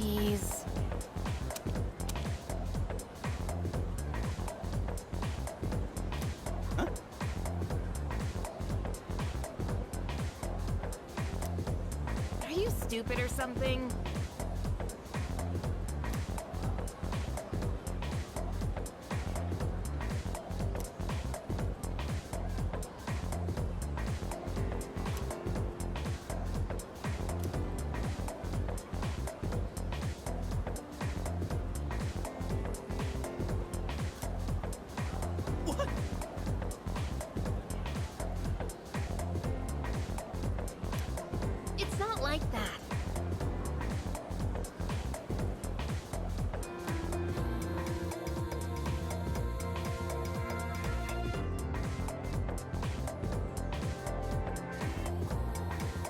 Jeez. Huh? Are you stupid or something? What? It's not like that.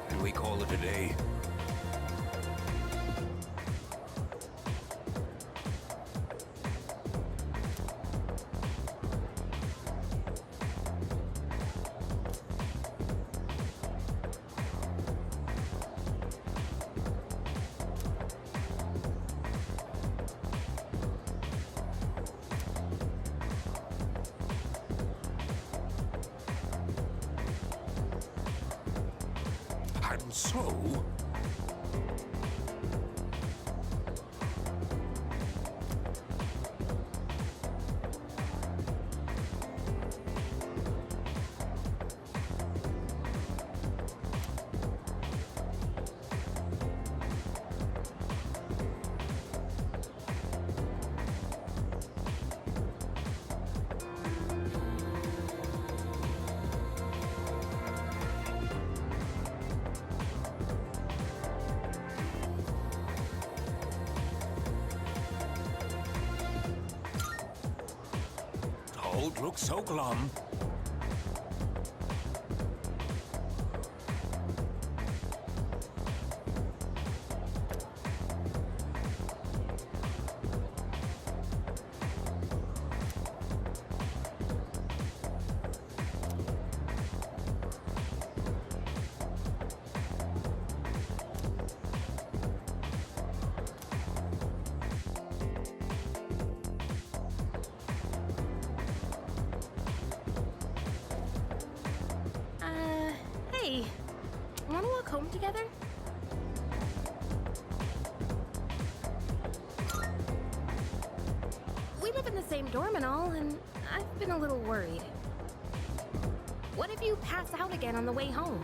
Can we call it a day? And so... Don't look so glum. Hey, wanna walk home together? We live in the same dorm and all, and I've been a little worried. What if you pass out again on the way home?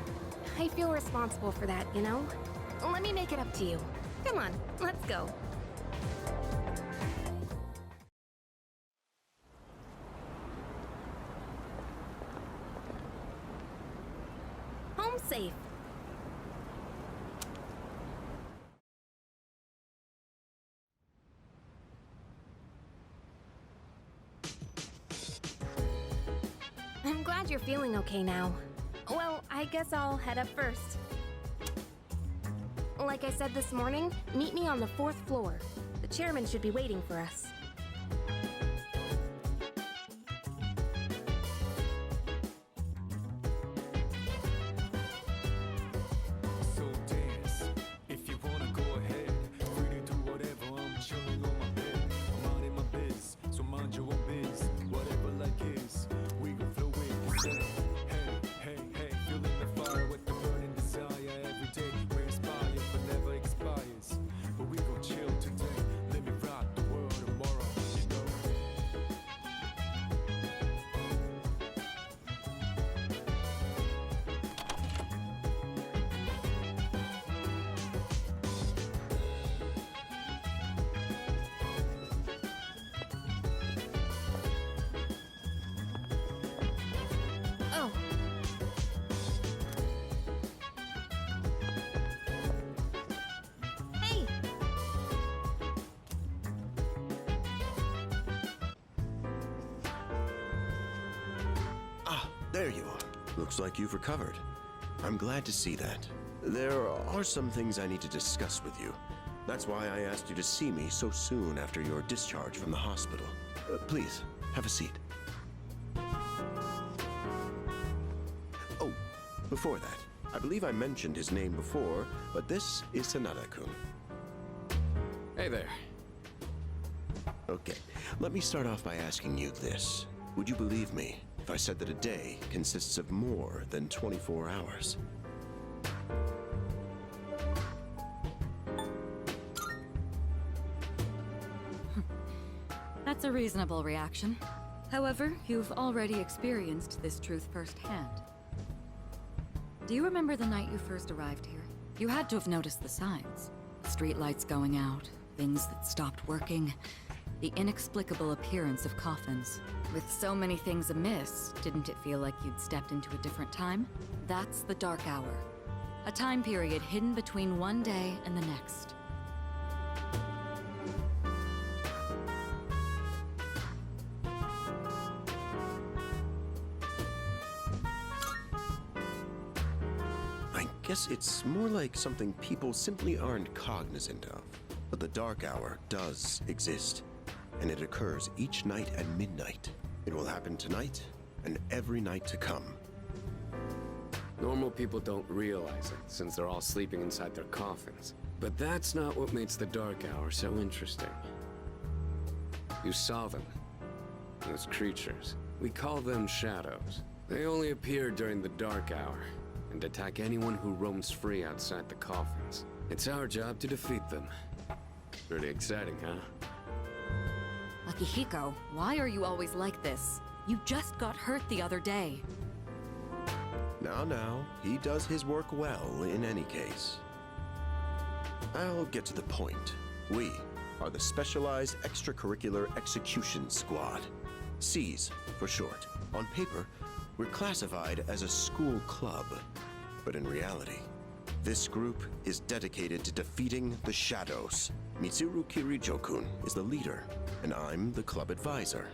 I feel responsible for that, you know? Let me make it up to you. Come on, let's go. Home safe. I'm glad you're feeling okay now. Well, I guess I'll head up first. Like I said this morning, meet me on the 4th floor. The chairman should be waiting for us. So dance, if you wanna go ahead. Free to do whatever, I'm chilling on my bed. I'm out in my biz, so mind your own biz. Whatever like is, we can flow with the set. Hey, hey, hey, feeling the fire with the burning desire every day. We're inspired but never expires. But we gon' chill today. Let me rock the world tomorrow, you know. Oh. Hey! Ah, there you are. Looks like you've recovered. I'm glad to see that. There are some things I need to discuss with you. That's why I asked you to see me so soon after your discharge from the hospital. Please, have a seat. Oh, before that, I believe I mentioned his name before, but this is Sanada-kun. Hey there. Okay, let me start off by asking you this. Would you believe me if I said that a day consists of more than 24 hours? That's a reasonable reaction. However, you've already experienced this truth firsthand. Do you remember the night you first arrived here? You had to have noticed the signs. Streetlights going out, things that stopped working, the inexplicable appearance of coffins. With so many things amiss, didn't it feel like you'd stepped into a different time? That's the Dark Hour. A time period hidden between one day and the next. I guess it's more like something people simply aren't cognizant of. But the Dark Hour does exist, and it occurs each night at midnight. It will happen tonight, and every night to come. Normal people don't realize it, since they're all sleeping inside their coffins. But that's not what makes the Dark Hour so interesting. You saw them. Those creatures. We call them shadows. They only appear during the Dark Hour, and attack anyone who roams free outside the coffins. It's our job to defeat them. Pretty exciting, huh? Akihiko, why are you always like this? You just got hurt the other day. Now, he does his work well in any case. I'll get to the point. We are the Specialized Extracurricular Execution Squad. S.E.E.S for short. On paper, we're classified as a school club. But in reality, this group is dedicated to defeating the Shadows. Mitsuru Kirijo-kun is the leader, and I'm the club advisor.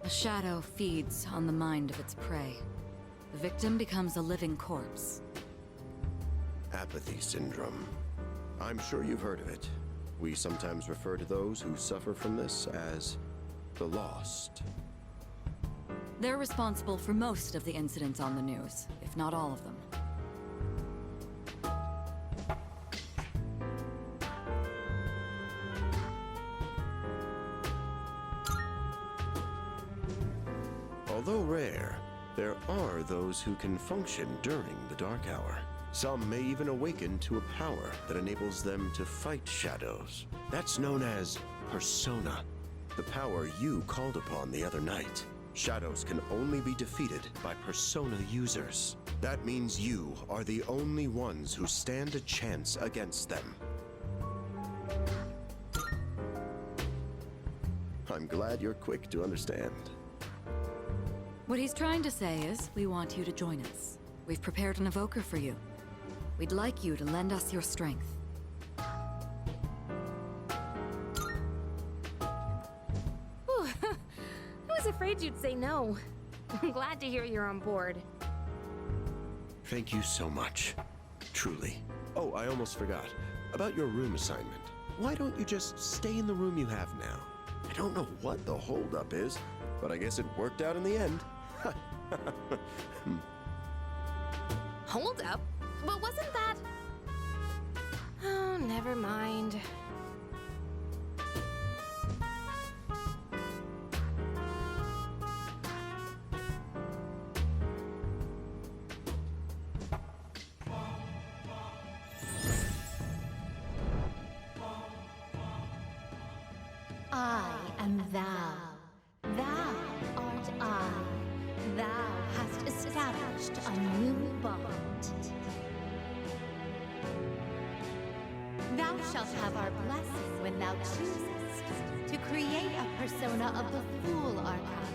A shadow feeds on the mind of its prey. The victim becomes a living corpse. Apathy syndrome. I'm sure you've heard of it. We sometimes refer to those who suffer from this as the lost. They're responsible for most of the incidents on the news, if not all of them. Although rare, there are those who can function during the Dark Hour. Some may even awaken to a power that enables them to fight shadows. That's known as Persona, the power you called upon the other night. Shadows can only be defeated by Persona users. That means you are the only ones who stand a chance against them. I'm glad you're quick to understand. What he's trying to say is, we want you to join us. We've prepared an evoker for you. We'd like you to lend us your strength. Whew. I was afraid you'd say no. I'm glad to hear you're on board. Thank you so much. Truly. Oh, I almost forgot. About your room assignment. Why don't you just stay in the room you have now? I don't know what the holdup is, but I guess it worked out in the end. Hold up. But wasn't that... Oh, never mind. I am thou. Thou art I. Thou hast established a new bond. Thou shalt have our blessing when thou choosest to create a persona of the Fool Arcana.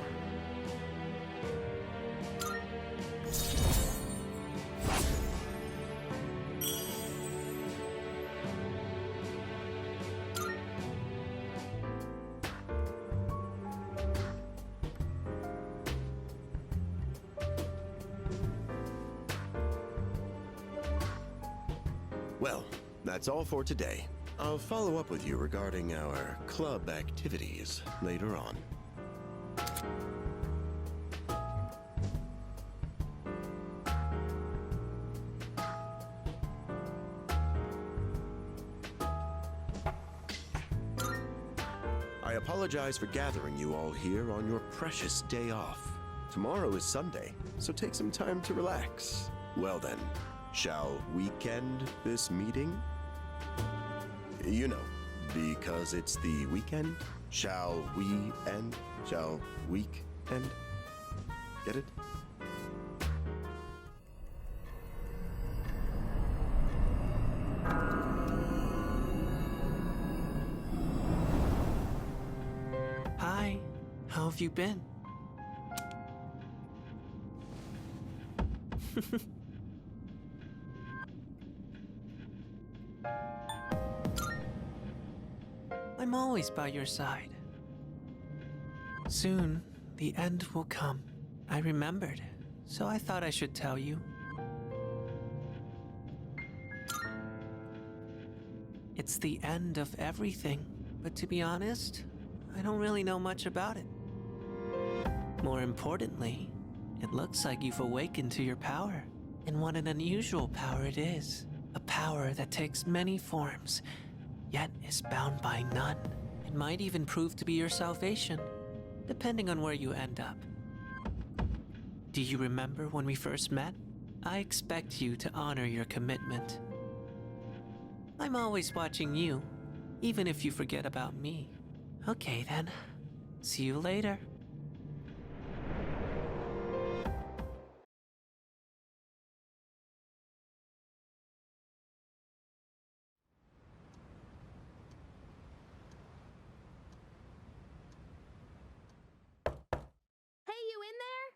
Well, that's all for today. I'll follow up with you regarding our club activities later on. apologize for gathering you all here on your precious day off. Tomorrow is Sunday, so take some time to relax. Well then, shall weekend this meeting? You know, because it's the weekend. Shall we end? Shall week end? Get it? Hi, how have you been? I'm always by your side. Soon, the end will come. I remembered, so I thought I should tell you. It's the end of everything, but to be honest, I don't really know much about it. More importantly, it looks like you've awakened to your power. And what an unusual power it is. A power that takes many forms, yet is bound by none. It might even prove to be your salvation, depending on where you end up. Do you remember when we first met? I expect you to honor your commitment. I'm always watching you, even if you forget about me. Okay then, see you later. Hey, you in there?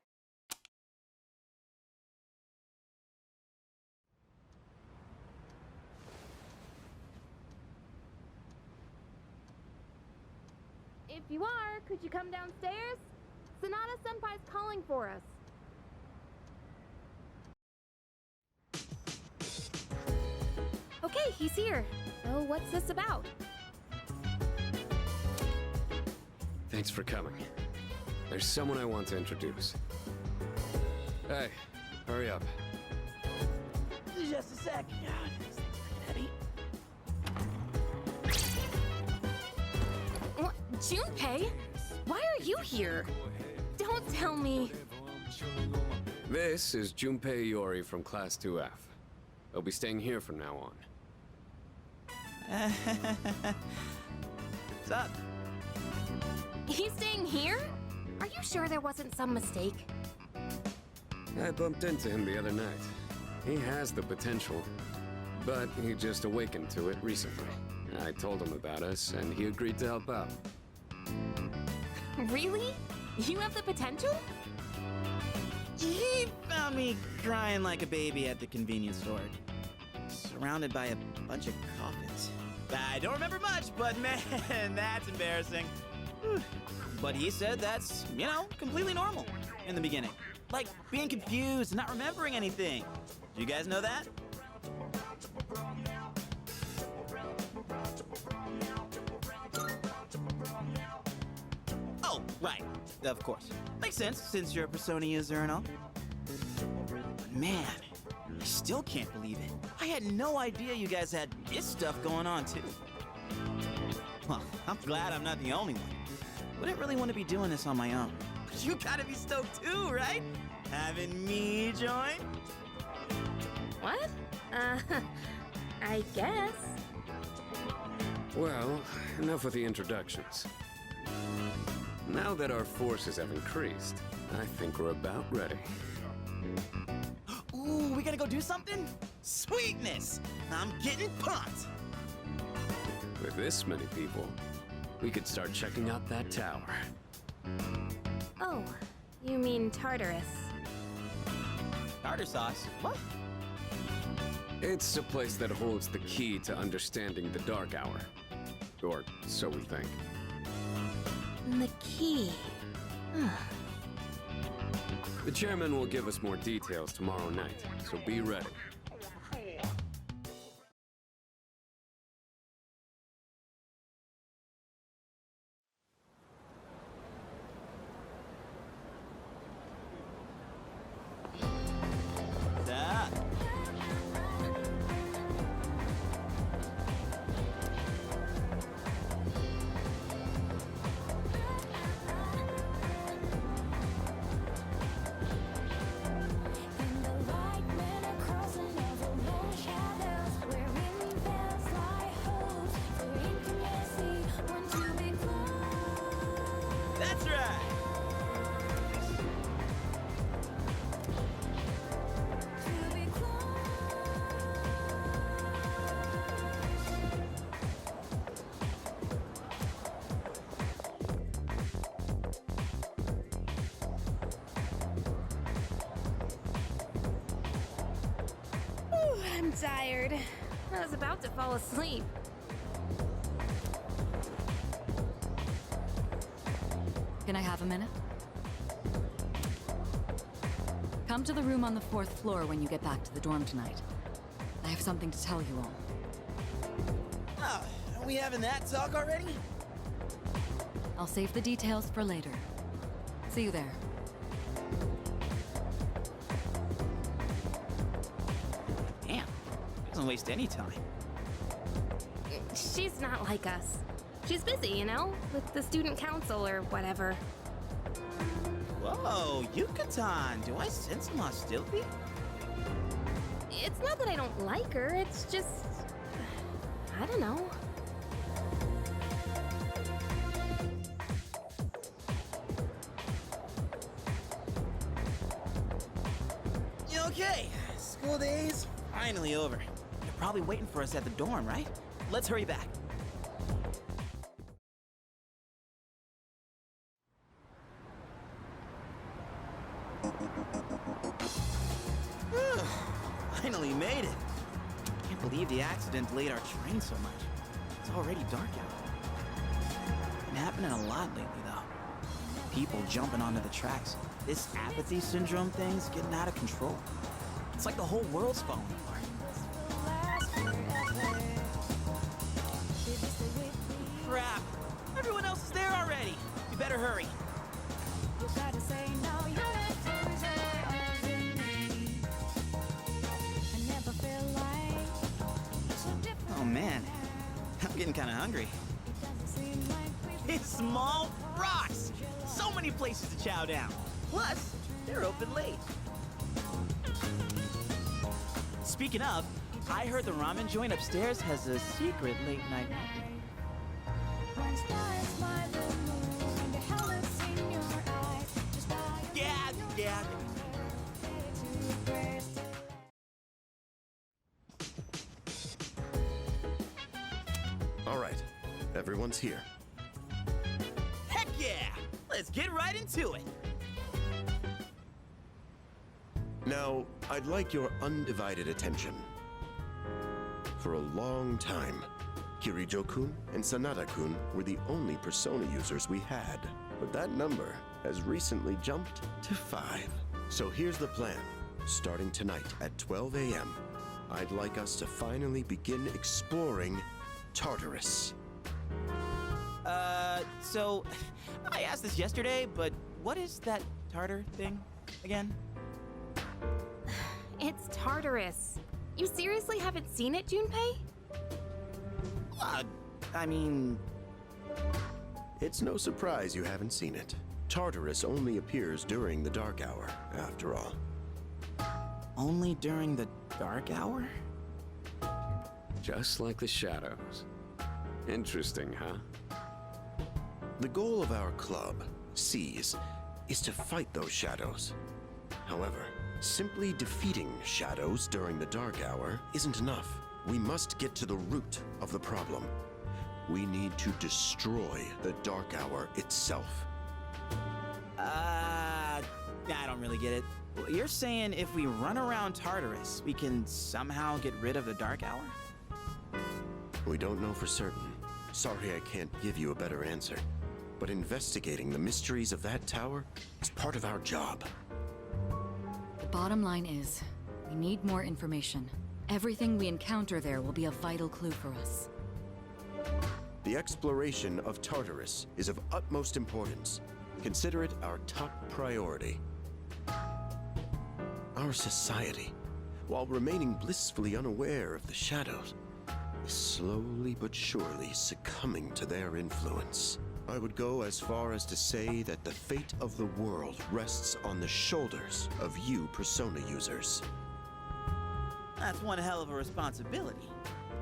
If you are, could you come downstairs? Sonata-senpai's calling for us. Okay, he's here. So what's this about? Thanks for coming. There's someone I want to introduce. Hey, hurry up. Just a sec. These things are heavy. What? Junpei? Why are you here? Don't tell me. This is Junpei Iori from Class 2F. He'll be staying here from now on. What's up? He's staying here? Are you sure there wasn't some mistake? I bumped into him the other night. He has the potential, but he just awakened to it recently. I told him about us, and he agreed to help out. Really? You have the potential? He found me crying like a baby at the convenience store, surrounded by a bunch of coffins. I don't remember much, but man, that's embarrassing. But he said that's, completely normal in the beginning. Like being confused and not remembering anything. Do you guys know that? Oh, right. Of course. Makes sense, since you're a Persona user and all. But man, I still can't believe it. I had no idea you guys had this stuff going on, too. Well, I'm glad I'm not the only one. Wouldn't really want to be doing this on my own. But you gotta be stoked too, right? Having me join? What? I guess. Well, enough with the introductions. Now that our forces have increased, I think we're about ready. Ooh, we gotta go do something? Sweetness! I'm getting pumped! With this many people, we could start checking out that tower. Oh, you mean Tartarus. Tartar sauce? What? It's a place that holds the key to understanding the Dark Hour. Or so we think. The key. The chairman will give us more details tomorrow night, so be ready. That. I'm tired. I was about to fall asleep. Can I have a minute? Come to the room on the 4th floor when you get back to the dorm tonight. I have something to tell you all. Oh, are we having that talk already? I'll save the details for later. See you there. Damn, doesn't waste any time. She's not like us. She's busy, you know, with the student council or whatever. Whoa, Yucatan, do I sense some hostility? It's not that I don't like her, it's just... I don't know. Okay, school days finally over. They're probably waiting for us at the dorm, right? Let's hurry back. Finally made it. Can't believe the accident delayed our train so much. It's already dark out. Been happening a lot lately, though. People jumping onto the tracks. This apathy syndrome thing's getting out of control. It's like the whole world's falling apart. Crap! Everyone else is there already. We better hurry. Oh man, I'm getting kind of hungry. It's small rocks! So many places to chow down. Plus, they're open late. Speaking of, I heard the ramen joint upstairs has a secret late night opening. Yeah. All right, everyone's here. Heck yeah! Let's get right into it. Now, I'd like your undivided attention. For a long time, Kirijo-kun and Sanada-kun were the only Persona users we had. But that number has recently jumped to 5. So here's the plan. Starting tonight at 12 a.m., I'd like us to finally begin exploring Tartarus. So, I asked this yesterday, but what is that Tartar thing again? It's Tartarus. You seriously haven't seen it, Junpei? I mean... It's no surprise you haven't seen it. Tartarus only appears during the dark hour, after all. Only during the dark hour? Just like the shadows. Interesting, huh? The goal of our club, S.E.E.S, is to fight those shadows. However, simply defeating shadows during the dark hour isn't enough. We must get to the root of the problem. We need to destroy the dark hour itself. I don't really get it. You're saying if we run around Tartarus, we can somehow get rid of the dark hour? We don't know for certain. Sorry I can't give you a better answer. But investigating the mysteries of that tower is part of our job. The bottom line is, we need more information. Everything we encounter there will be a vital clue for us. The exploration of Tartarus is of utmost importance. Consider it our top priority. Our society, while remaining blissfully unaware of the shadows, is slowly but surely succumbing to their influence. I would go as far as to say that the fate of the world rests on the shoulders of you Persona users. That's one hell of a responsibility.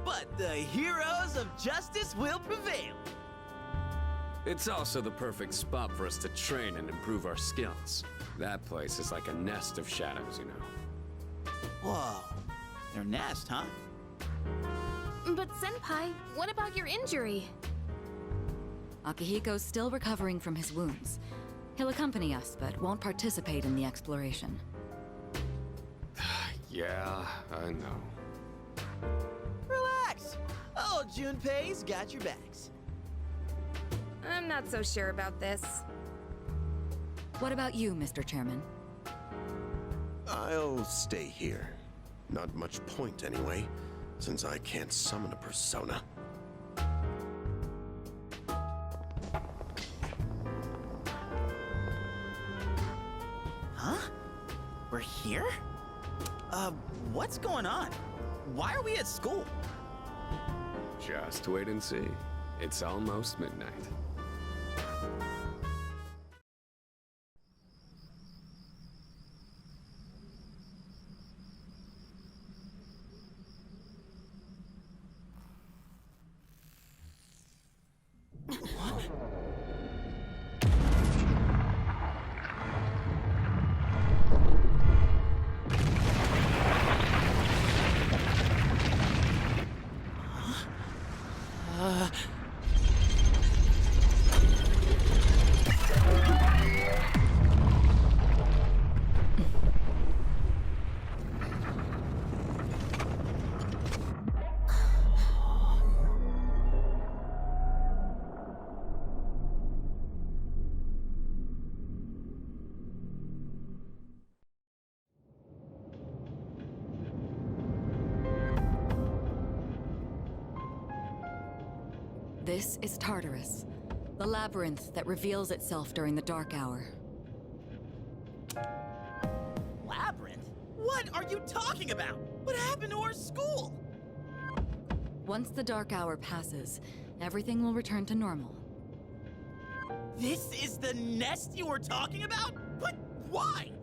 But the heroes of justice will prevail. It's also the perfect spot for us to train and improve our skills. That place is like a nest of shadows, you know. Whoa, their nest, huh? But Senpai, what about your injury? Akihiko's still recovering from his wounds. He'll accompany us, but won't participate in the exploration. Yeah, I know. Junpei's got your backs. I'm not so sure about this. What about you, Mr. Chairman? I'll stay here. Not much point anyway, since I can't summon a persona. Huh? We're here? What's going on? Why are we at school? Just wait and see. It's almost midnight. This is Tartarus, the labyrinth that reveals itself during the dark hour. Labyrinth? What are you talking about? What happened to our school? Once the dark hour passes, everything will return to normal. This is the nest you were talking about? But why?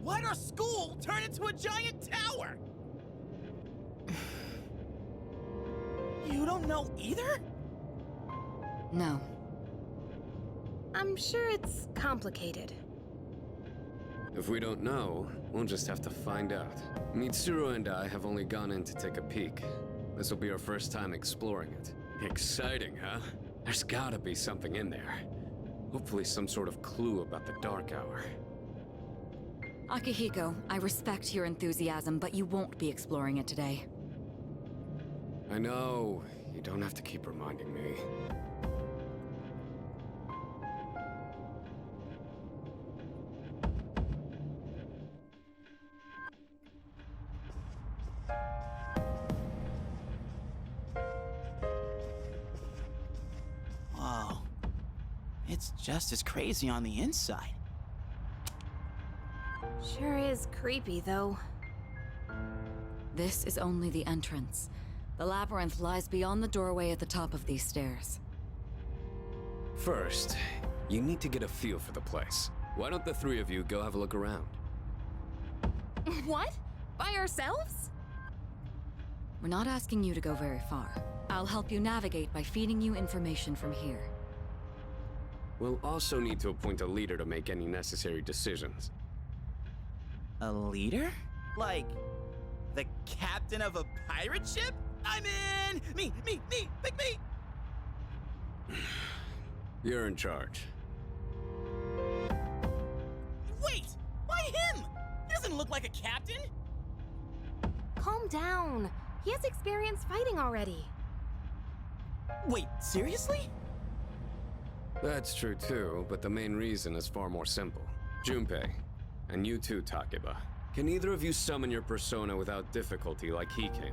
Why'd our school turn into a giant tower? You don't know either? No. I'm sure it's complicated. If we don't know, we'll just have to find out. Mitsuru and I have only gone in to take a peek. This will be our first time exploring it. Exciting, huh? There's gotta be something in there. Hopefully some sort of clue about the Dark Hour. Akihiko, I respect your enthusiasm, but you won't be exploring it today. I know. You don't have to keep reminding me. Whoa. It's just as crazy on the inside. Sure is creepy, though. This is only the entrance. The labyrinth lies beyond the doorway at the top of these stairs. First, you need to get a feel for the place. Why don't the three of you go have a look around? What? By ourselves? We're not asking you to go very far. I'll help you navigate by feeding you information from here. We'll also need to appoint a leader to make any necessary decisions. A leader? Like, the captain of a pirate ship? I'm in! Me! Pick me! You're in charge. Wait! Why him? He doesn't look like a captain! Calm down. He has experience fighting already. Wait, seriously? That's true too, but the main reason is far more simple. Junpei, and you too, Takeba. Can either of you summon your persona without difficulty like he can?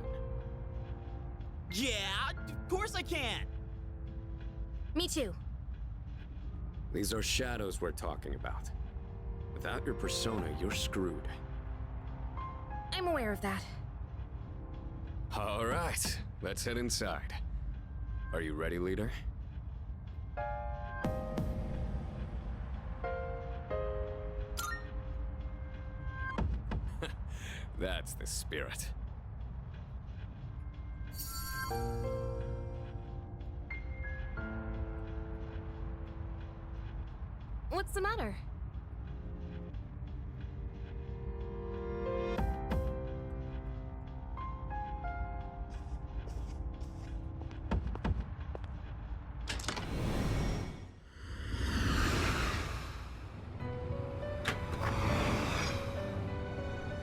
Yeah, of course I can! Me too. These are shadows we're talking about. Without your persona, you're screwed. I'm aware of that. All right, let's head inside. Are you ready, leader? That's the spirit. What's the matter?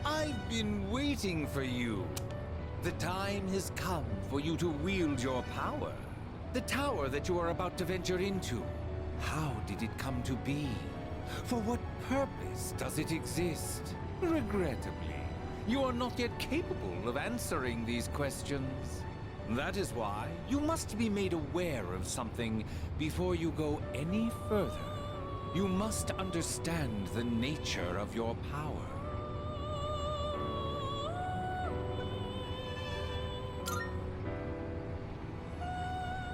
I've been waiting for you. The time has come for you to wield your power. The tower that you are about to venture into. How did it come to be? For what purpose does it exist? Regrettably, you are not yet capable of answering these questions. That is why you must be made aware of something before you go any further. You must understand the nature of your power.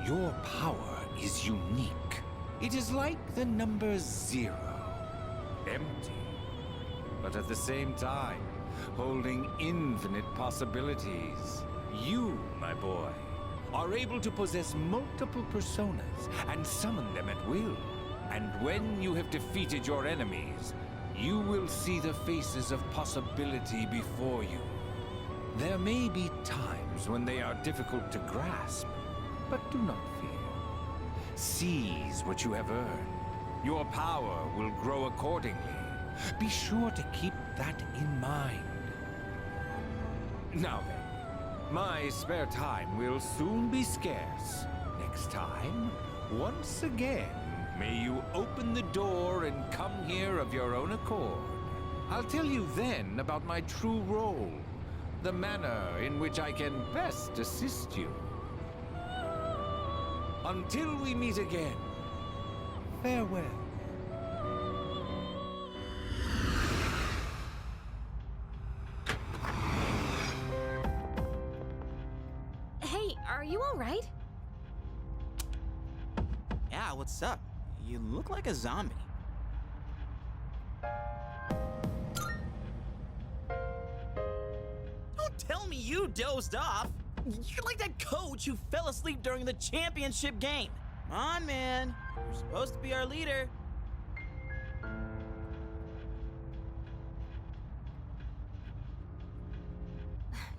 Your power is unique. It is like the number 0. Empty. But at the same time, holding infinite possibilities. You, my boy, are able to possess multiple personas and summon them at will. And when you have defeated your enemies, you will see the faces of possibility before you. There may be times when they are difficult to grasp, but do not fear. Seize what you have earned. Your power will grow accordingly. Be sure to keep that in mind. Now then, my spare time will soon be scarce. Next time, once again, may you open the door and come here of your own accord. I'll tell you then about my true role, the manner in which I can best assist you. Until we meet again, farewell. Hey, are you all right? Yeah, what's up? You look like a zombie. Don't tell me you dozed off. You're like that coach who fell asleep during the championship game. Come on, man. You're supposed to be our leader.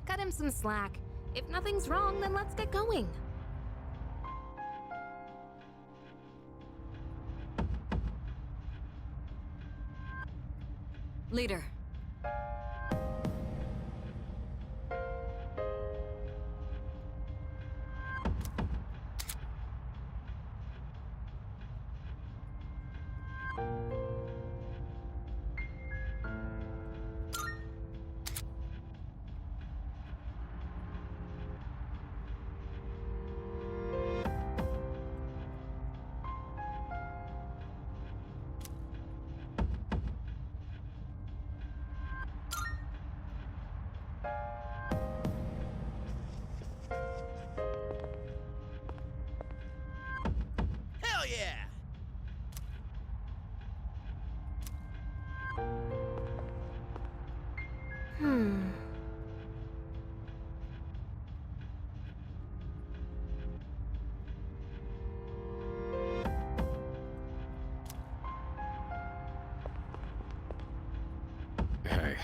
Cut him some slack. If nothing's wrong, then let's get going. Leader. Hell yeah! Hey.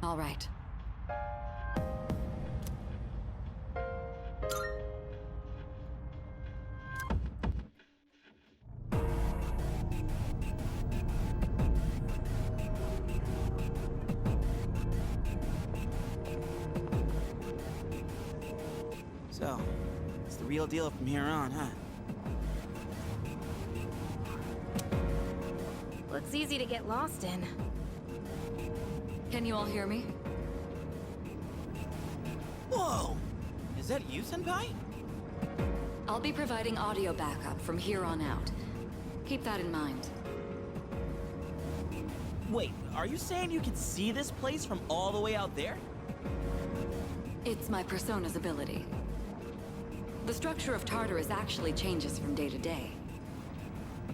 All right. So, it's the real deal from here on, huh? Looks easy to get lost in. Can you all hear me? Whoa! Is that you, Senpai? I'll be providing audio backup from here on out. Keep that in mind. Wait, are you saying you can see this place from all the way out there? It's my Persona's ability. The structure of Tartarus actually changes from day to day.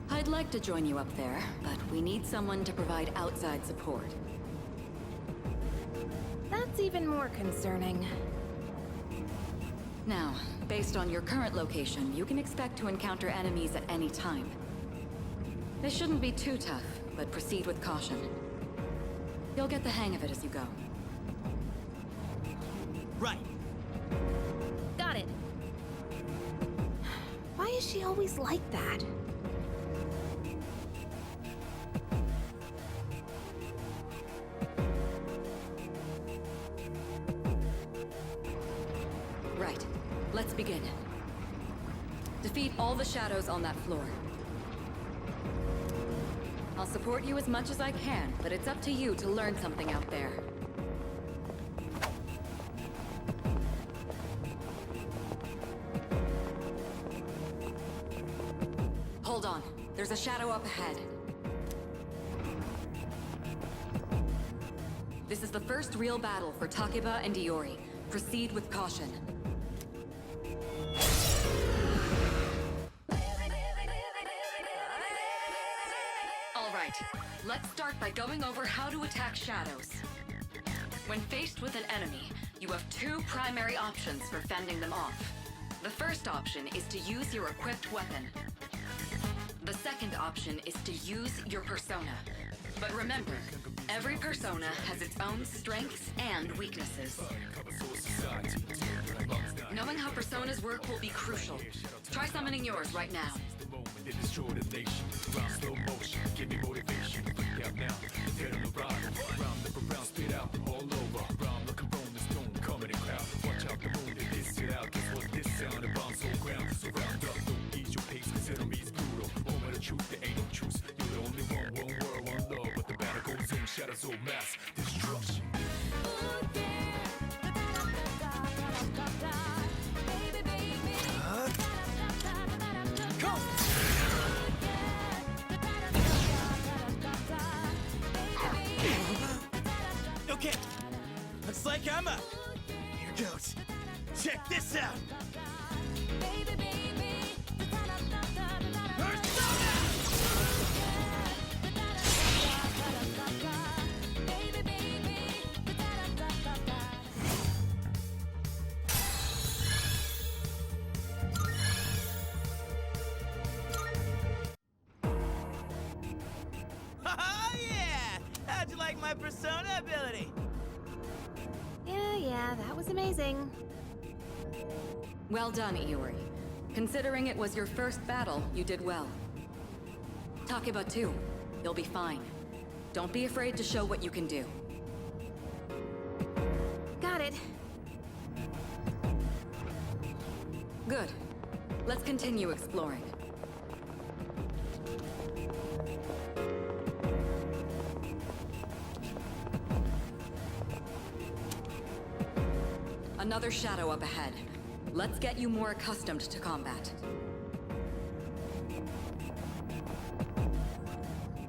I'd like to join you up there, but we need someone to provide outside support. That's even more concerning. Now, based on your current location, you can expect to encounter enemies at any time. They shouldn't be too tough, but proceed with caution. You'll get the hang of it as you go. Right. Got it. Why is she always like that? Right. Let's begin. Defeat all the shadows on that floor. I'll support you as much as I can, but it's up to you to learn something out there. Hold on. There's a shadow up ahead. This is the first real battle for Takeba and Iori. Proceed with caution. Alright, let's start by going over how to attack shadows. When faced with an enemy, you have two primary options for fending them off. The first option is to use your equipped weapon. The second option is to use your persona. But remember, every persona has its own strengths and weaknesses. Knowing how personas work will be crucial. Try summoning yours right now. Shadows of mass destruction. Okay. Looks like I'm up. Here goes. Check this out. Oh yeah! How'd you like my persona ability? Yeah, that was amazing. Well done, Iori. Considering it was your first battle, you did well. Takeba too. You'll be fine. Don't be afraid to show what you can do. Got it. Good. Let's continue exploring. Another shadow up ahead. Let's get you more accustomed to combat.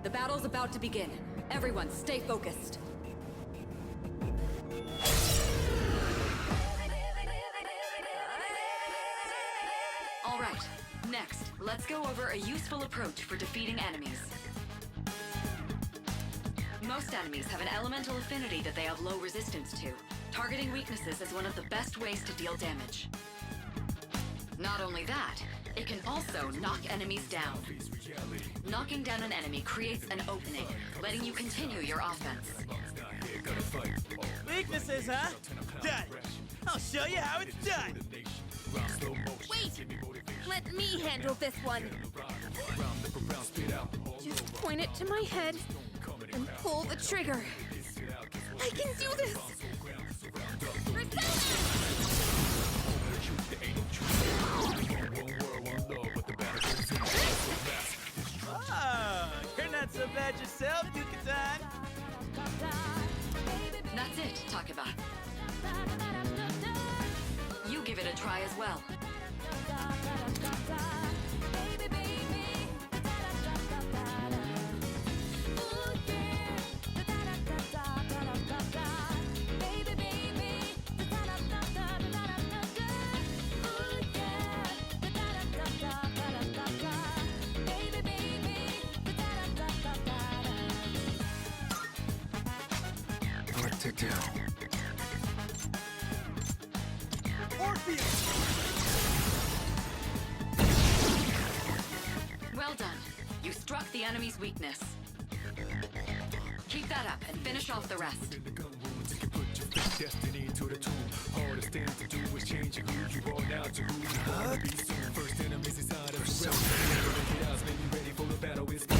The battle's about to begin. Everyone, stay focused. All right, next, let's go over a useful approach for defeating enemies. Most enemies have an elemental affinity that they have low resistance to. Targeting weaknesses is one of the best ways to deal damage. Not only that, it can also knock enemies down. Knocking down an enemy creates an opening, letting you continue your offense. Weaknesses, huh? Done. I'll show you how it's done. Wait! Let me handle this one. Just point it to my head and pull the trigger. I can do this! Oh, you're not so bad yourself, Yuka-tan. That's it, Takeba. You give it a try as well. to do. Well done. You struck the enemy's weakness. Keep that up and finish off the rest. Destiny to the tomb. Hardest thing to do is change who you are now to who you wanna be soon. First enemies inside of the maybe ready for the battle is ready,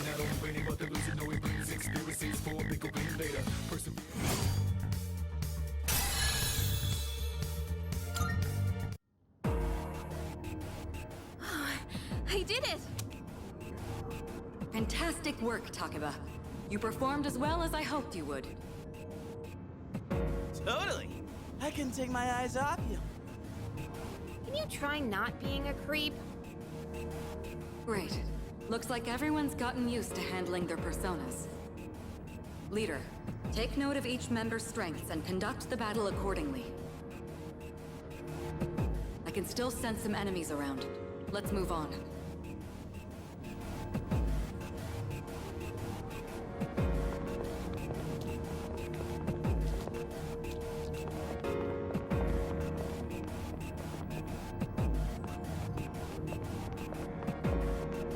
not only winning but the losing. No, it brings experiences for a bigger win later. I did it! Fantastic work, Takeba. You performed as well as I hoped you would. Totally. I couldn't take my eyes off you. Can you try not being a creep? Great. Looks like everyone's gotten used to handling their personas. Leader, take note of each member's strengths and conduct the battle accordingly. I can still sense some enemies around. Let's move on.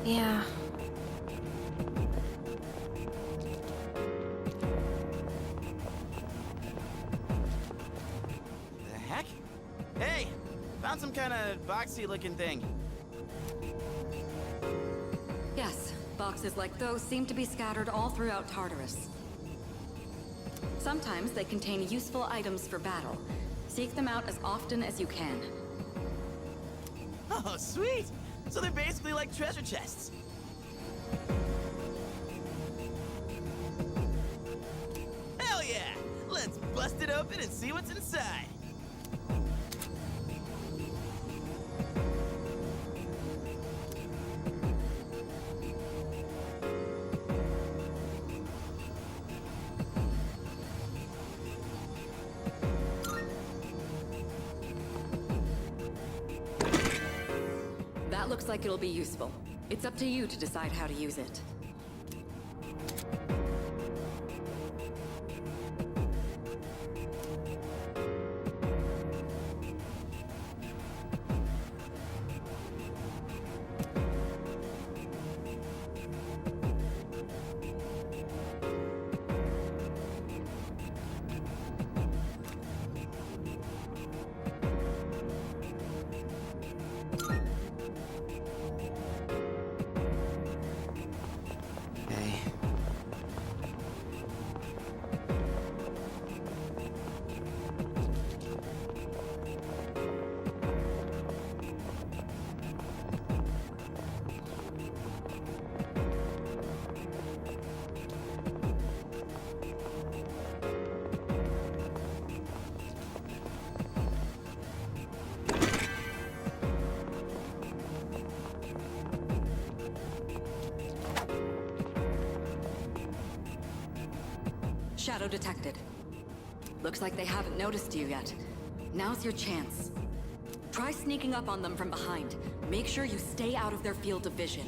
Yeah. The heck? Hey! Found some kind of boxy looking thing. Yes, boxes like those seem to be scattered all throughout Tartarus. Sometimes they contain useful items for battle. Seek them out as often as you can. Oh, sweet! So they're basically like treasure chests. Hell yeah! Let's bust it open and see what's inside. That looks like it'll be useful. It's up to you to decide how to use it. Shadow detected. Looks like they haven't noticed you yet. Now's your chance. Try sneaking up on them from behind. Make sure you stay out of their field of vision.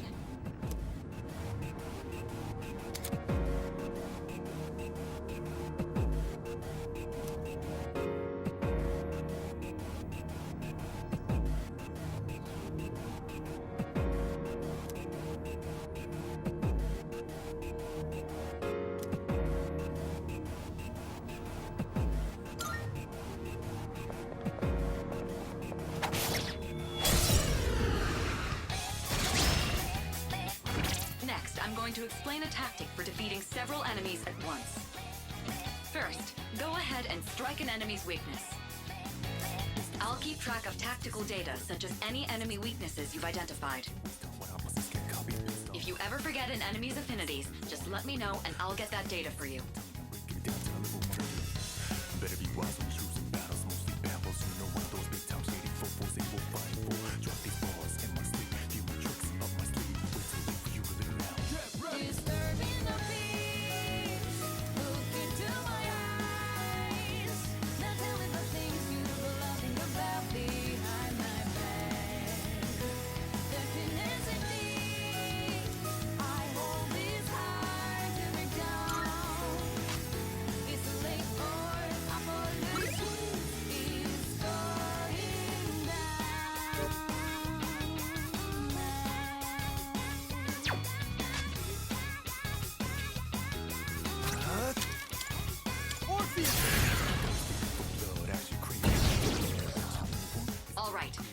I'm going to explain a tactic for defeating several enemies at once. First, go ahead and strike an enemy's weakness. I'll keep track of tactical data, such as any enemy weaknesses you've identified. If you ever forget an enemy's affinities, just let me know and I'll get that data for you. Better be wise when choosing battles, mostly babbles. You know one of those big towns waiting for fools they will fight for. Drop these balls in my sleep, few tricks up my sleeve. Wait till wait for you to live around. Disturbing the peace, look into my eyes. Now tell me the things beautiful I think about behind my back. Emptiness in me, I hold this hard to break down. It's a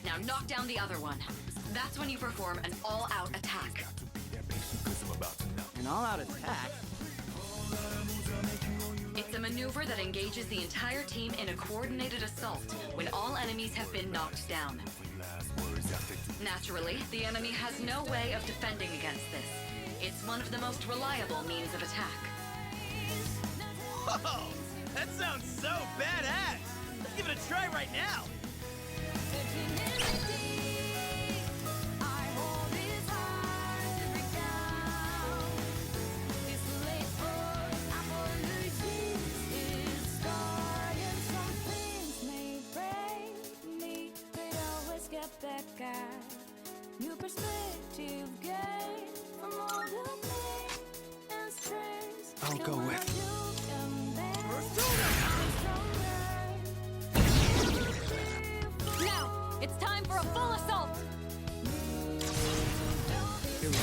Now knock down the other one. That's when you perform an all-out attack. An all-out attack? It's a maneuver that engages the entire team in a coordinated assault when all enemies have been knocked down. Naturally, the enemy has no way of defending against this. It's one of the most reliable means of attack. Whoa! That sounds so badass! Let's give it a try right now! New perspective gain from all the pain and stress. I'll go with. Now, it's time for a full assault. Here we go.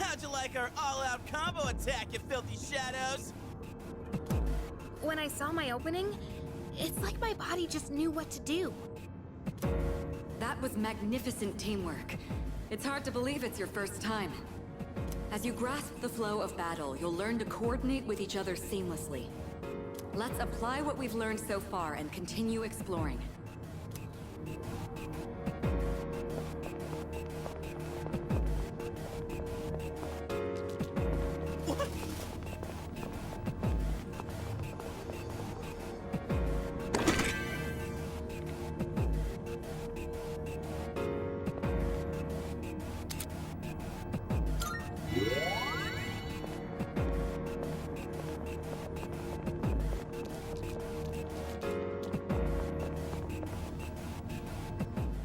How'd you like our all-out combo attack, you filthy shadows? When I saw my opening, it's like my body just knew what to do. That was magnificent teamwork. It's hard to believe it's your first time. As you grasp the flow of battle, you'll learn to coordinate with each other seamlessly. Let's apply what we've learned so far and continue exploring.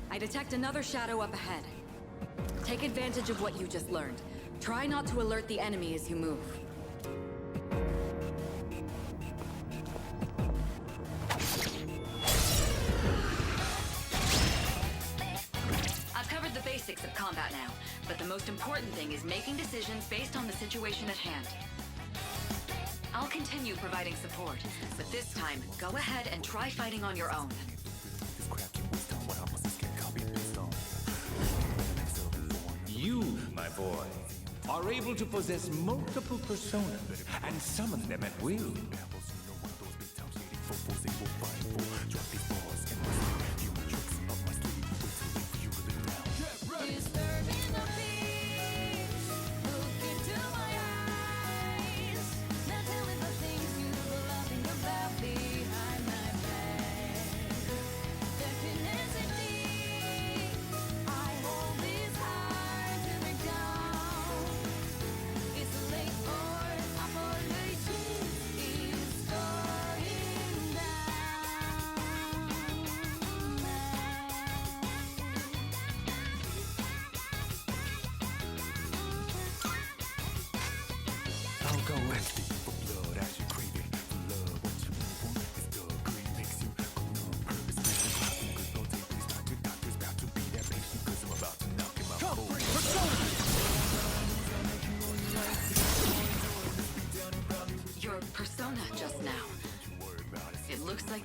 I detect another shadow up ahead. Take advantage of what you just learned. Try not to alert the enemy as you move. I've covered the basics of combat now, but the most important thing is making decisions based on the situation at hand. I'll continue providing support, but this time, go ahead and try fighting on your own. You, my boy, are able to possess multiple personas and summon them at will. Disturbing the peace. Look into my eyes. Now tell me the things you loving about behind my back. Definitely, I hold this hard to break down. It's late for apologies. Is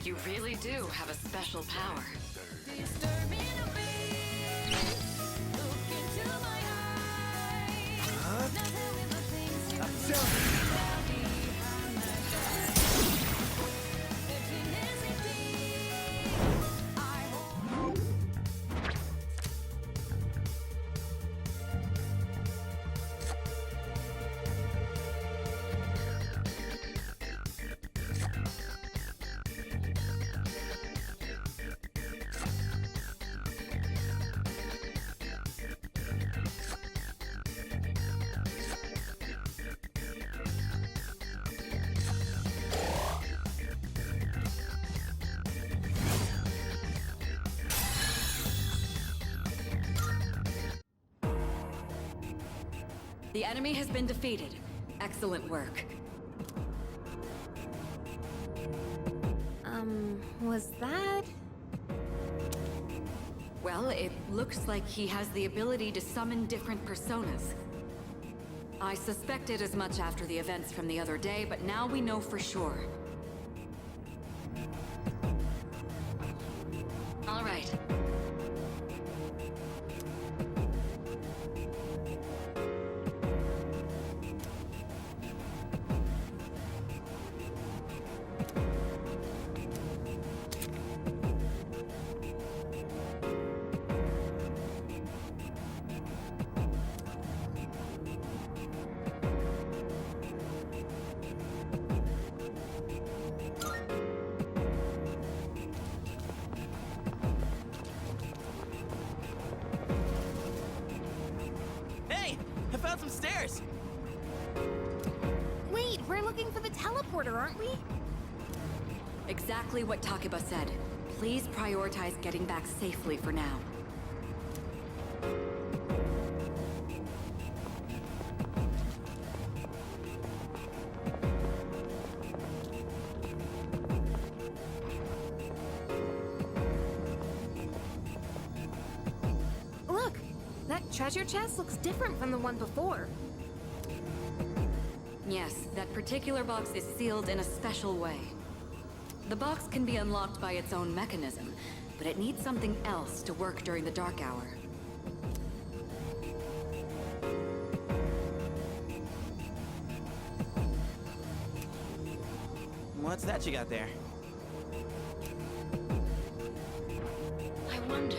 You really do have a special power. Disturbing the peace. Look into my eyes. Now tell me the things you do behind my back. Emptiness indeed. I hope. The enemy has been defeated. Excellent work. Was that? Well, it looks like he has the ability to summon different personas. I suspected as much after the events from the other day, but now we know for sure. All right. Hey, I found some stairs. Wait, we're looking for the teleporter, aren't we? Exactly what Takeba said. Please prioritize getting back safely for now. Look, that treasure chest looks different from the one before. Yes, that particular box is sealed in a special way. The box can be unlocked by its own mechanism, but it needs something else to work during the dark hour. What's that you got there? I wonder...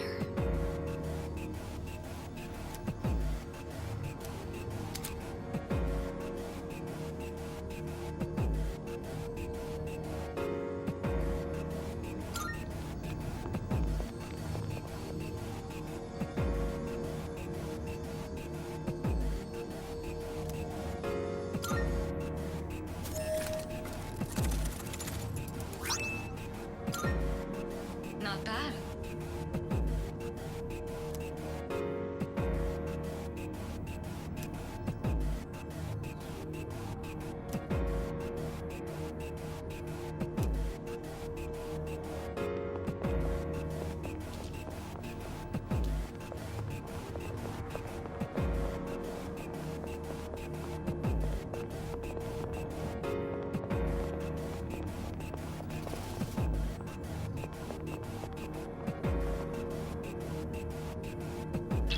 Not bad.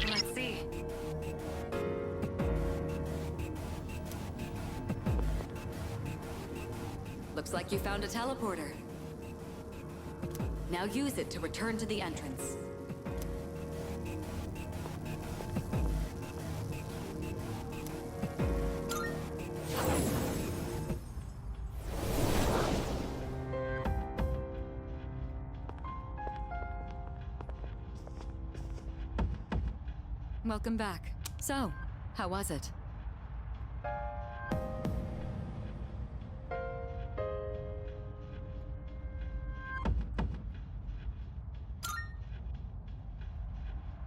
Let's see. Looks like you found a teleporter. Now use it to return to the entrance. Welcome back. So, how was it?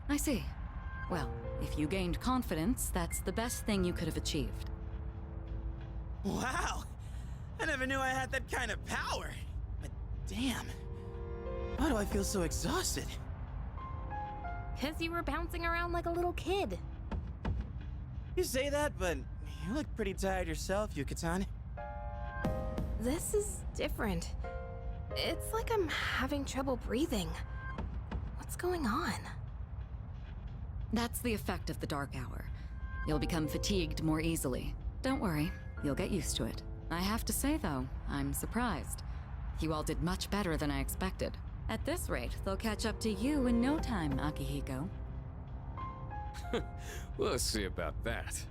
I see. Well, if you gained confidence, that's the best thing you could have achieved. Wow! I never knew I had that kind of power. But damn, why do I feel so exhausted? 'Cause you were bouncing around like a little kid. You say that, but you look pretty tired yourself, Yucatan. This is different. It's like I'm having trouble breathing. What's going on? That's the effect of the dark hour. You'll become fatigued more easily. Don't worry, you'll get used to it. I have to say, though, I'm surprised. You all did much better than I expected. At this rate, they'll catch up to you in no time, Akihiko. We'll see about that.